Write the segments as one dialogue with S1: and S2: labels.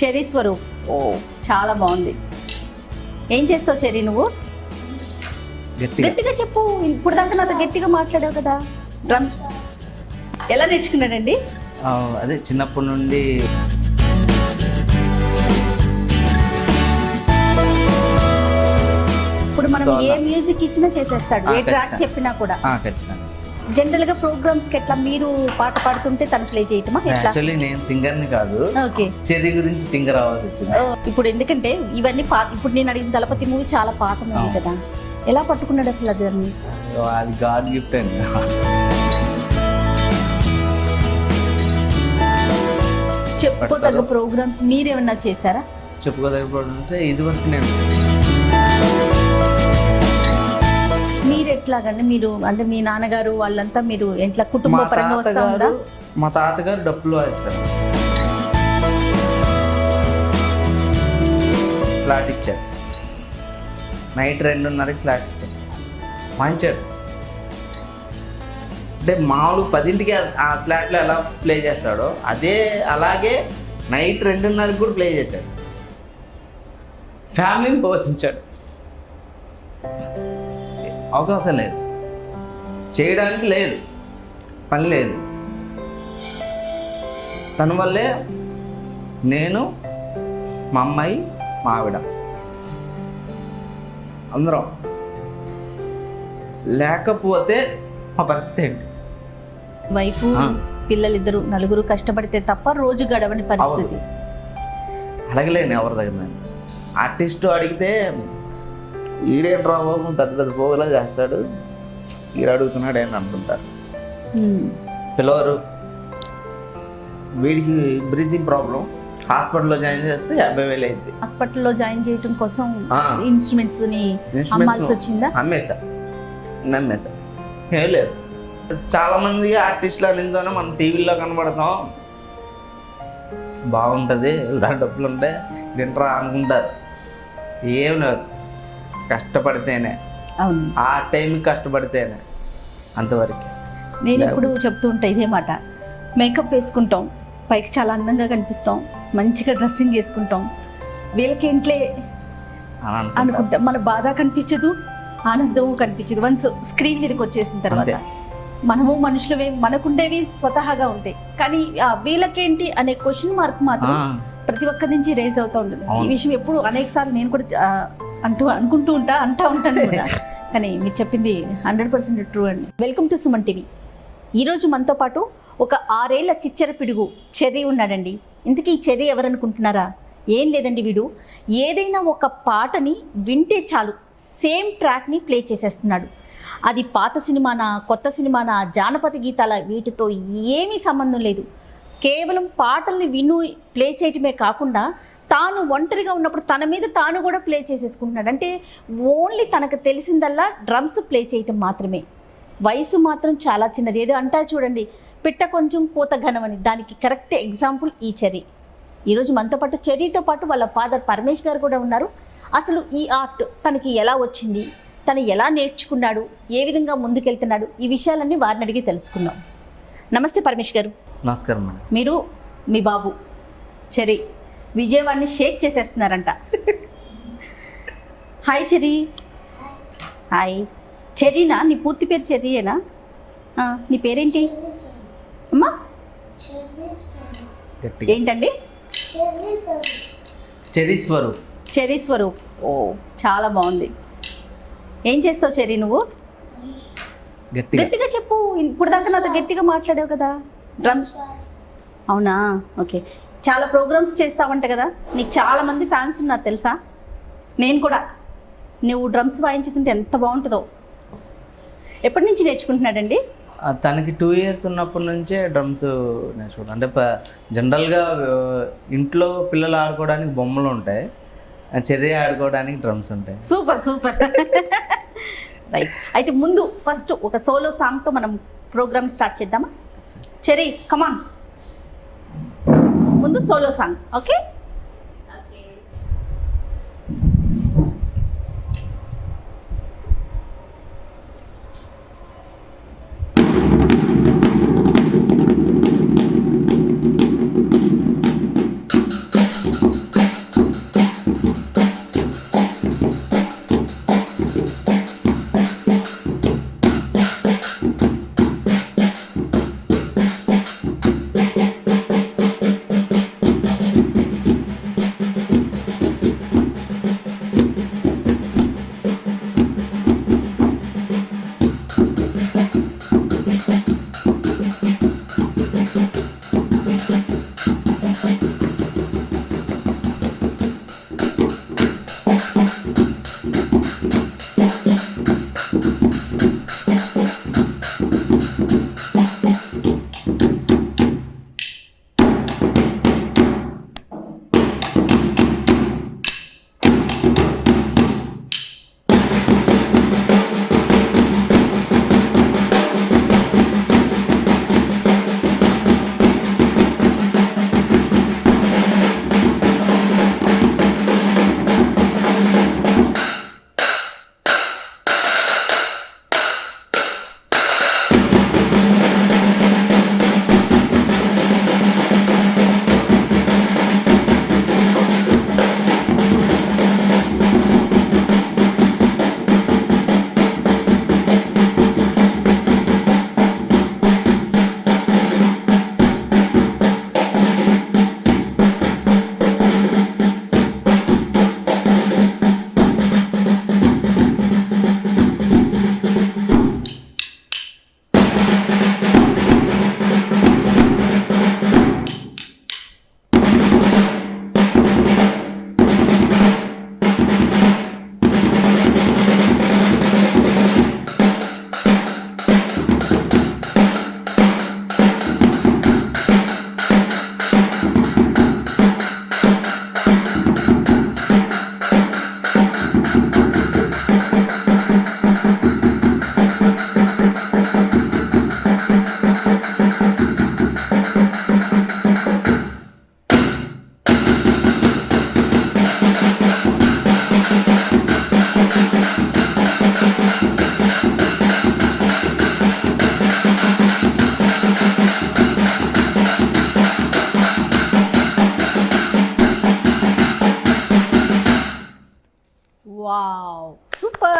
S1: Cherry Swaroop. ఓ చాలా బాగుంది. ఏం చేస్తావు చెర్రీ నువ్వు? గట్టిగా చెప్పు. ఇప్పుడు దాకా నాతో గట్టిగా మాట్లాడావు కదా. డ్రమ్స్ ఎలా నేర్చుకున్నాడండి?
S2: అదే చిన్నప్పటి నుండి
S1: ఇప్పుడు మనం ఏ మ్యూజిక్ ఇచ్చినా చేసేస్తాడు, ఏ ట్రాక్ చెప్పినా కూడా.
S2: ఖచ్చితంగా.
S1: జనరల్ గా ప్రోగ్రామ్స్ కి ఎట్లా మీరు పాట పాడుతుంటే తను ప్లే చేయటమా?
S2: యాక్చువల్లీ నేను సింగర్ ని కాదు,
S1: ఓకే,
S2: చెర్రీ గురించి సింగర్ అవ్వాల్సి వచ్చింది.
S1: ఇప్పుడు ఎందుకంటే ఇవన్నీ పాత, ఇప్పుడు నేను అడిగిన దళపతి మూవీ చాలా పాత మూవీ కదా, ఎలా పట్టుకున్నాడు అసలు అది?
S2: అది గాడ్ గిఫ్ట్ అండి.
S1: చెప్పుకోదగ్గ ప్రోగ్రామ్స్ మీరేమన్నా చేశారా?
S2: చెప్పుకోదగ్గ ప్రోగ్రామ్స్ ఇది వరకు నేను
S1: మీరు ఎట్లాగండి? మీరు అంటే మీ నాన్నగారు వాళ్ళంతా మీరు ఎట్లా కుటుంబ పరంగా వస్తా ఉందా?
S2: మా తాతగారు డప్పులు వాయిస్తారు. స్లాట్ ఇచ్చారు, నైట్ 2:30కి స్లాట్ ఇచ్చారు, వాయించాడు. అంటే మామూలు 10ంటికి ఆ స్లాట్లో ఎలా ప్లే చేస్తాడో అలాగే నైట్ 2:30కి కూడా ప్లే చేశాడు. ఫ్యామిలీని పోషించాడు. అవకాశం లేదు, చేయడానికి లేదు, పని లేదు. తన వల్లే నేను, మా అమ్మాయి, మా ఆవిడ అందరం. లేకపోతే మా పరిస్థితి ఏంటి?
S1: వైఫ్ పిల్లలిద్దరు నలుగురు కష్టపడితే తప్ప రోజు గడవని పరిస్థితి.
S2: అడగలేను ఎవరి దగ్గర. నేను ఆర్టిస్టు అడిగితే ఈడేంట్రా బాబు పెద్ద పెద్ద పోగులా చేస్తాడు, ఈడు అడుగుతున్నాడు అని అనుకుంటారు. పిల్లవారు వీడికి బ్రీతింగ్ ప్రాబ్లం, హాస్పిటల్లో జాయిన్ చేస్తే 50,000 అయింది.
S1: హాస్పిటల్లో జాయిన్ చేయడం కోసం ఇన్స్ట్రుమెంట్స్ ని అమ్మాల్సి వచ్చిందా?
S2: నమ్మేశా ఏం లేదు. చాలా మంది ఆర్టిస్టులు అనిందోనే మనం టీవీలో కనబడతాం, బాగుంటుంది, దాని డబ్బులు ఉంటాయి వింటరా అనుకుంటారు. ఏం లేదు, కష్టపడితేనే, ఆ టైంకి కష్టపడితేనే అంతవరకు.
S1: నేను ఎప్పుడు చెప్తూ ఉంటా ఇదే మాట. మేకప్ వేసుకుంటాం, పైకి చాలా అందంగా కనిపిస్తాం, మంచిగా డ్రెస్సింగ్ వేసుకుంటాం, వీళ్ళకి ఇంట్లో అనుకుంటాం. మన బాధ కనిపించదు, ఆనందము కనిపించదు. వన్స్ స్క్రీన్ మీదకి వచ్చేసిన తర్వాత మనము మనుషులవే, మనకుండేవి స్వతహాగా ఉంటాయి, కానీ వీళ్ళకేంటి అనే క్వశ్చన్ మార్క్ మాత్రం ప్రతి ఒక్కరి నుంచి రేజ్ అవుతూ ఉంటుంది. ఈ విషయం ఎప్పుడు అనేక సార్లు నేను కూడా అనుకుంటూ ఉంటాను కూడా. కానీ మీరు చెప్పింది 100% ట్రూ అండి. Welcome to Suman TV. ఈరోజు మనతో పాటు ఒక 6 ఏళ్ల చిచ్చర పిడుగు చెర్రీ ఉన్నాడండి. ఇంతకీ ఈ చెర్రీ ఎవరనుకుంటున్నారా? ఏం లేదండి, వీడు ఏదైనా ఒక పాటని వింటే చాలు సేమ్ ట్రాక్ని ప్లే చేసేస్తున్నాడు. అది పాత సినిమానా, కొత్త సినిమానా, జానపద గీతాల, వీటితో ఏమీ సంబంధం లేదు. కేవలం పాటల్ని ప్లే చేయటమే కాకుండా తాను ఒంటరిగా ఉన్నప్పుడు తన మీద తాను కూడా ప్లే చేసేసుకుంటున్నాడు. అంటే ఓన్లీ తనకు తెలిసిందల్లా డ్రమ్స్ ప్లే చేయటం మాత్రమే. వయసు మాత్రం చాలా చిన్నది. ఏదో అంటారు చూడండి, పిట్ట కొంచెం పూత ఘనం అని, దానికి కరెక్ట్ ఎగ్జాంపుల్ ఈ చెర్రీ. ఈరోజు మనతో పాటు చెర్రీతో పాటు వాళ్ళ ఫాదర్ పరమేష్ గారు కూడా ఉన్నారు. అసలు ఈ ఆర్ట్ తనకి ఎలా వచ్చింది, తను ఎలా నేర్చుకున్నాడు, ఏ విధంగా ముందుకెళ్తున్నాడు, ఈ విషయాలన్నీ వారిని అడిగి తెలుసుకుందాం. నమస్తే పరమేష్ గారు.
S2: నమస్కారం మేడం.
S1: మీరు మీ బాబు చెర్రీ విజయవాడని షేక్ చేసేస్తున్నారంట. హాయ్ చెర్రీ. హాయ్. చెర్రీనా? నీ పూర్తి పేరు చెర్రీయేనా? నీ పేరేంటి అమ్మా? ఏంటండి?
S2: చెర్రీ స్వరూప్.
S1: చెర్రీ స్వరూప్. ఓ చాలా బాగుంది. ఏం చేస్తావు చెర్రీ నువ్వు? గట్టిగా చెప్పు. ఇప్పుడు దాకా నాతో గట్టిగా మాట్లాడావు కదా. డ్రమ్స్. అవునా? ఓకే. చాలా ప్రోగ్రామ్స్ చేస్తావంట కదా, నీకు చాలా మంది ఫ్యాన్స్ ఉన్నారు తెలుసా? నేను కూడా. నువ్వు డ్రమ్స్ వాయించుతుంటే ఎంత బాగుంటుందో. ఎప్పటి నుంచి నేర్చుకుంటున్నాడండి?
S2: తనకి 2 years ఉన్నప్పటి నుంచే డ్రమ్స్ నేర్చుకుంటాను. అంటే జనరల్గా ఇంట్లో పిల్లలు ఆడుకోవడానికి బొమ్మలు ఉంటాయి, చెర్రీ ఆడుకోవడానికి డ్రమ్స్ ఉంటాయి.
S1: Super super. రైట్. అయితే ముందు ఫస్ట్ ఒక సోలో సాంగ్తో మనం ప్రోగ్రామ్ స్టార్ట్ చేద్దామా? చెర్రీ కమాన్, ముందు solo song. Okay.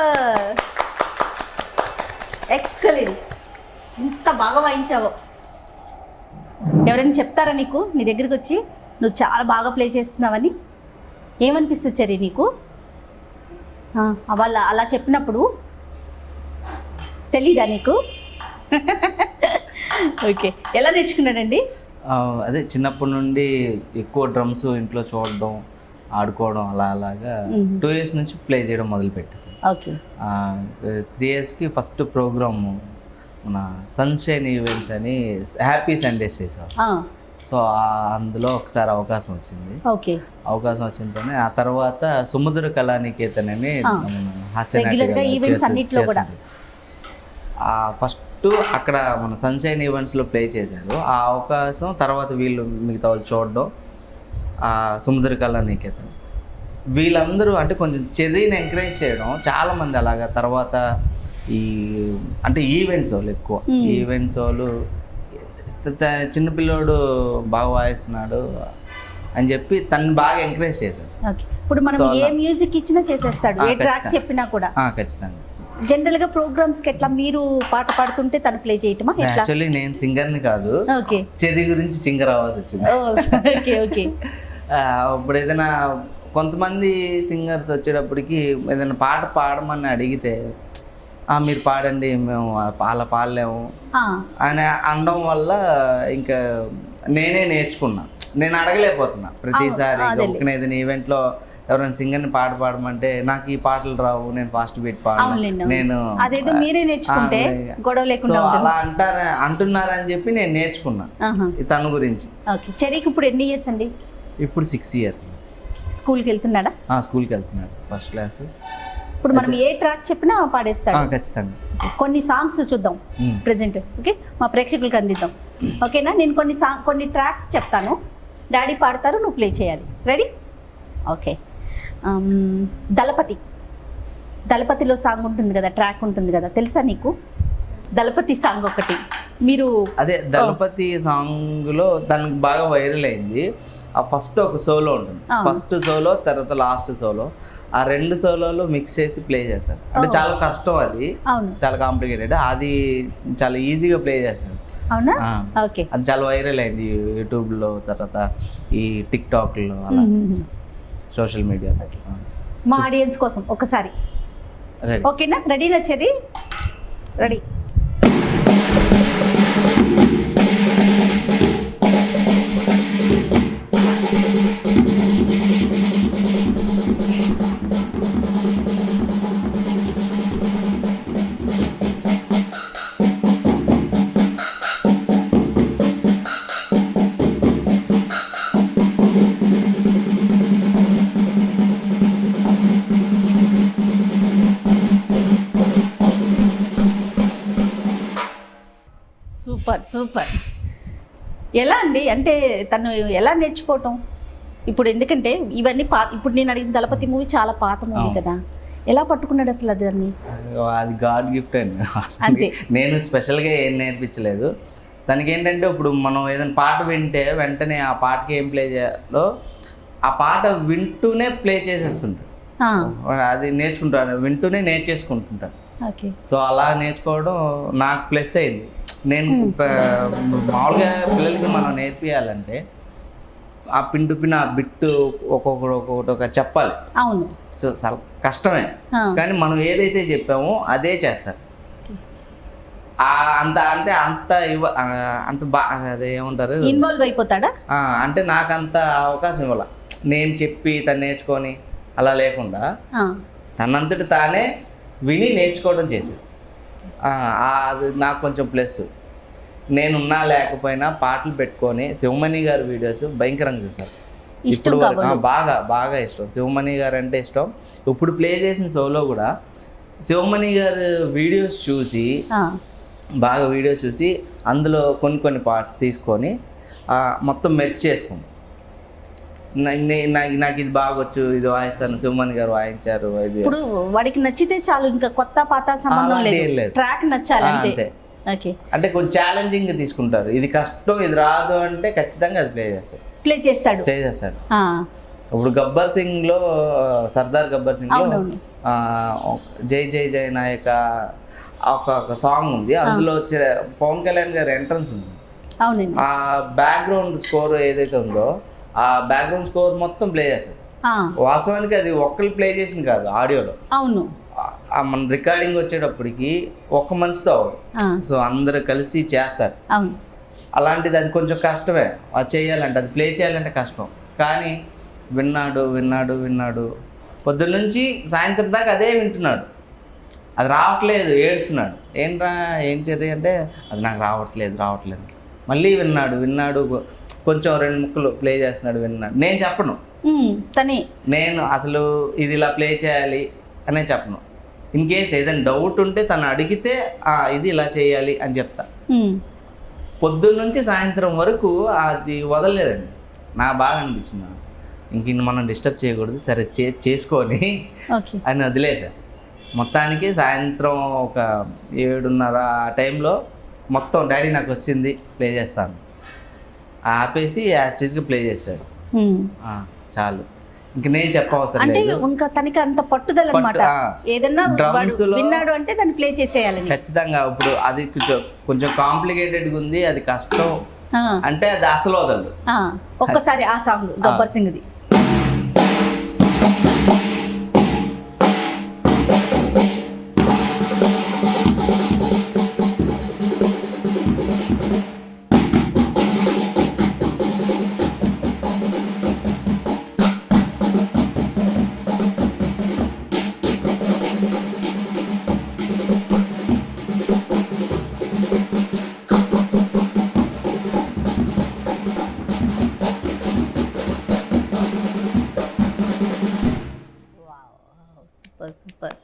S1: Super, excellent, ఇంత బాగా వాయించావు. ఎవరైనా చెప్తారా నీకు నీ దగ్గరికి వచ్చి నువ్వు చాలా బాగా ప్లే చేస్తున్నావని? ఏమనిపిస్తుంది చెర్రీ నీకు వాళ్ళ అలా చెప్పినప్పుడు? తెలీదా నీకు? ఓకే, ఎలా నేర్చుకున్నాడండి?
S2: అదే చిన్నప్పటి నుండి ఎక్కువ డ్రమ్స్ ఇంట్లో చూడడం, ఆడుకోవడం అలాగా 2 years నుంచి ప్లే చేయడం మొదలుపెట్టాను.
S1: ఓకే.
S2: 3 yearsకి ఫస్ట్ ప్రోగ్రాము మన సన్షైన్ ఈవెంట్స్ అని హ్యాపీ సండేస్ చేసాం. సో అందులో ఒకసారి అవకాశం వచ్చింది.
S1: ఓకే.
S2: అవకాశం వచ్చిందనే ఆ తర్వాత సముద్ర కళానికేతన్ అని ఫస్ట్ అక్కడ మన సన్షైన్ ఈవెంట్స్లో ప్లే చేశారు. ఆ అవకాశం తర్వాత వీళ్ళు మిగతా వాళ్ళు చూడడం, ఆ సముద్ర కళానికేతన్ వీళ్ళందరూ అంటే కొంచెం చెర్రీని ఎంకరేజ్ చేయడం చాలామంది అలాగా. తర్వాత ఈ అంటే ఈవెంట్స్ వాళ్ళు ఎక్కువ ఈవెంట్స్ వాళ్ళు చిన్నపిల్లోడు బాగా వాయిస్తున్నాడు అని చెప్పి తను బాగా ఎంకరేజ్ చేశారు.
S1: ఇప్పుడు మనం ఏ మ్యూజిక్ ఇచ్చినా చేసేస్తాడు, ఏ ట్రాక్ చెప్పినా కూడా.
S2: ఖచ్చితంగా.
S1: జనరల్ గా ప్రోగ్రామ్స్ కి ఎట్లా మీరు పాట పాడుతుంటే తను ప్లే చేయటమా?
S2: యాక్చువల్లీ నేను సింగర్ని కాదు, చెర్రీ గురించి సింగర్ అవ్వాల్సి వచ్చింది.
S1: Okay okay.
S2: ఇప్పుడు ఏదైనా కొంతమంది సింగర్స్ వచ్చేటప్పటికి ఏదైనా పాట పాడమని అడిగితే మీరు పాడండి మేము అలా పాడలేము అని అనడం వల్ల ఇంకా నేనే నేర్చుకున్నా. నేను అడగలేకపోతున్నా ప్రతిసారి. ఏదైనా ఈవెంట్లో ఎవరైనా సింగర్ని పాడమంటే నాకు ఈ పాటలు రావు, నేను ఫాస్ట్ బీట్ పాడను, నేను అలా అంటున్నారని చెప్పి నేను నేర్చుకున్నా తన గురించి.
S1: చెర్రీకి ఇప్పుడు ఎన్ని ఇయర్స్ అండి?
S2: ఇప్పుడు 6 years.
S1: స్కూల్కి వెళ్తున్నాడా?
S2: స్కూల్కి వెళ్తున్నాడు, ఫస్ట్ క్లాస్.
S1: ఇప్పుడు మనం ఏ ట్రాక్ చెప్పినా పాడేస్తాడు.
S2: ఖచ్చితంగా.
S1: కొన్ని సాంగ్స్ చూద్దాం ప్రెజెంట్. ఓకే, మా ప్రేక్షకులకు అందిద్దాం. ఓకేనా? నేను కొన్ని ట్రాక్స్ చెప్తాను, డాడీ పాడతారు, నువ్వు ప్లే చేయాలి. రెడీ? ఓకే. దళపతిలో సాంగ్ ఉంటుంది కదా, ట్రాక్ ఉంటుంది కదా, తెలుసా నీకు? దళపతి సాంగ్ ఒకటి మీరు
S2: అదే దళపతి సాంగ్లో తనకు బాగా వైరల్ అయింది. ఆ ఫస్ట్ ఒక సోలో ఉంటుంది, ఫస్ట్ సోలో తర్వాత లాస్ట్ సోలో, ఆ 2 సోలోలు మిక్స్ చేసి ప్లే చేస్తారు. అంటే చాలా కష్టం, అది చాలా కాంప్లికేటెడ్. అది చాలా ఈజీగా ప్లే చేస్తారు.
S1: అవునా? ఓకే.
S2: అది చాలా వైరల్ అయింది యూట్యూబ్లో, తర్వాత ఈ టిక్టాక్లో, అలా సోషల్ మీడియా.
S1: మా ఆడియన్స్ కోసం ఒకసారి ఓకేనా? రెడీనా చెర్రీ? రెడీ. Super super. ఎలా అండి, అంటే తను ఎలా నేర్చుకోవటం ఇప్పుడు? ఎందుకంటే ఇవన్నీ ఇప్పుడు నేను అడిగిన దళపతి మూవీ చాలా పాత మూవీ కదా, ఎలా పట్టుకున్నాడు అసలు దాన్ని?
S2: అది గాడ్ గిఫ్ట్ అండి.
S1: అంతే.
S2: నేను స్పెషల్గా ఏం నేర్పించలేదు తనకి. ఏంటంటే ఇప్పుడు మనం ఏదైనా పాట వింటే వెంటనే ఆ పాటకి ఏం ప్లే చేయాలో ఆ పాట వింటూనే ప్లే చేసేస్తుంటాడు. అది నేర్చుకుంటాను, వింటూనే నేర్చేసుకుంటుంటాను. సో అలా నేర్చుకోవడం నాకు ప్లస్ అయింది. నేను మామూలుగా పిల్లలకి మనం నేర్పియాలంటే ఆ పిన్ ఆ బిట్టు ఒక్కొక్కటి ఒక చెప్పాలి.
S1: అవును.
S2: సో చాలా కష్టమే, కానీ మనం ఏదైతే చెప్పామో అదే చేస్తారు. అంత అంటే అంత అదే ఏమంటారు,
S1: ఇన్వాల్వ్ అయిపోతాడా
S2: అంటే నాకు అంత అవకాశం ఇవ్వాల. నేను చెప్పి తను నేర్చుకొని అలా లేకుండా తనంతటి తానే విని నేర్చుకోవడం చేసేది. అది నాకు కొంచెం ప్లస్. నేనున్నా లేకపోయినా పాటలు పెట్టుకొని శివమణి గారి వీడియోస్ భయంకరంగా చూసారు. ఇప్పుడు బాగా బాగా ఇష్టం శివమణి గారు అంటే ఇష్టం. ఇప్పుడు ప్లే చేసిన సోలో కూడా శివమణి గారు వీడియోస్ చూసి బాగా వీడియోస్ చూసి అందులో కొన్ని పార్ట్స్ తీసుకొని మొత్తం మెర్చ్ చేసుకుంది. నాకు ఇది బాగొచ్చు, ఇది వాయిస్తాను, శివమణి గారు వాయించారు.
S1: ఇప్పుడు వాడికి నచ్చితే చాలు, ఇంకా కొత్త పాత సంబంధం లేదు, ట్రాక్ నచ్చాలి అంతే.
S2: అంటే కొంచెం ఛాలెంజింగ్ గా తీసుకుంటారు. ఇది కష్టం, ఇది రాదు అంటే ఖచ్చితంగా అది ప్లే చేస్తాడు.
S1: చేసేస్తాడు.
S2: ఇప్పుడు గబ్బర్ సింగ్లో సర్దార్ గబ్బర్ సింగ్లో
S1: అవునవును.
S2: జై జై జై నాయక ఒక సాంగ్ ఉంది, అందులో వచ్చే పవన్ కళ్యాణ్ గారి ఎంట్రన్స్ ఉంది.
S1: అవునండి.
S2: ఆ బ్యాక్గ్రౌండ్ స్కోర్ ఏదైతే ఉందో ఆ బ్యాక్గ్రౌండ్ స్కోర్ మొత్తం ప్లే చేస్తారు. వాస్తవానికి అది ఒక్కళ్ళు ప్లే చేసింది కాదు, ఆడియోలో.
S1: అవును.
S2: మన రికార్డింగ్ వచ్చేటప్పటికి ఒక్క మనిషితో అవ్వదు, సో అందరు కలిసి చేస్తారు.
S1: అవును.
S2: అలాంటిది అది కొంచెం కష్టమే, అది చేయాలంటే, అది ప్లే చేయాలంటే కష్టం. కానీ విన్నాడు విన్నాడు విన్నాడు పొద్దున్న నుంచి సాయంత్రం దాకా అదే వింటున్నాడు, అది రావట్లేదు, ఏడుస్తున్నాడు. ఏంట్రా ఏం చర్య అంటే అది నాకు రావట్లేదు. మళ్ళీ విన్నాడు కొంచెం 2 ముక్కలు ప్లే చేస్తున్నాడు, విన్నాడు. నేను చెప్పను, నేను అసలు ఇది ఇలా ప్లే చేయాలి అనే చెప్పను. ఇన్ కేస్ ఏదైనా డౌట్ ఉంటే తను అడిగితే ఇది ఇలా చేయాలి అని చెప్తా. పొద్దున్న నుంచి సాయంత్రం వరకు అది వదలలేదండి. నాకు బాగా అనిపించింది, ఇంక మనం డిస్టర్బ్ చేయకూడదు, సరే చేసుకొని అని వదిలేసా. మొత్తానికి సాయంత్రం ఒక 7:30 ఆ టైంలో మొత్తం డాడీ నాకు వచ్చింది ప్లే చేస్తాను ఆపేసి యాస్టీజ్గా ప్లే చేస్తాడు. చాలు, ఇంక నేను చెప్పవసరం
S1: అంటే
S2: లేదు.
S1: ఇంకా తనకి అంత పట్టుదల అన్నమాట. ఏదన్నా విన్నాడు అంటే దాన్ని ప్లే చేసేయాలి
S2: ఖచ్చితంగా. ఇప్పుడు అది కొంచెం కాంప్లికేటెడ్గా ఉంది, అది కష్టం అంటే అది అసలు వదలదు.
S1: ఒక్కసారి ఆ సాంగ్ గబ్బర్ సింగ్ది. సూపర్.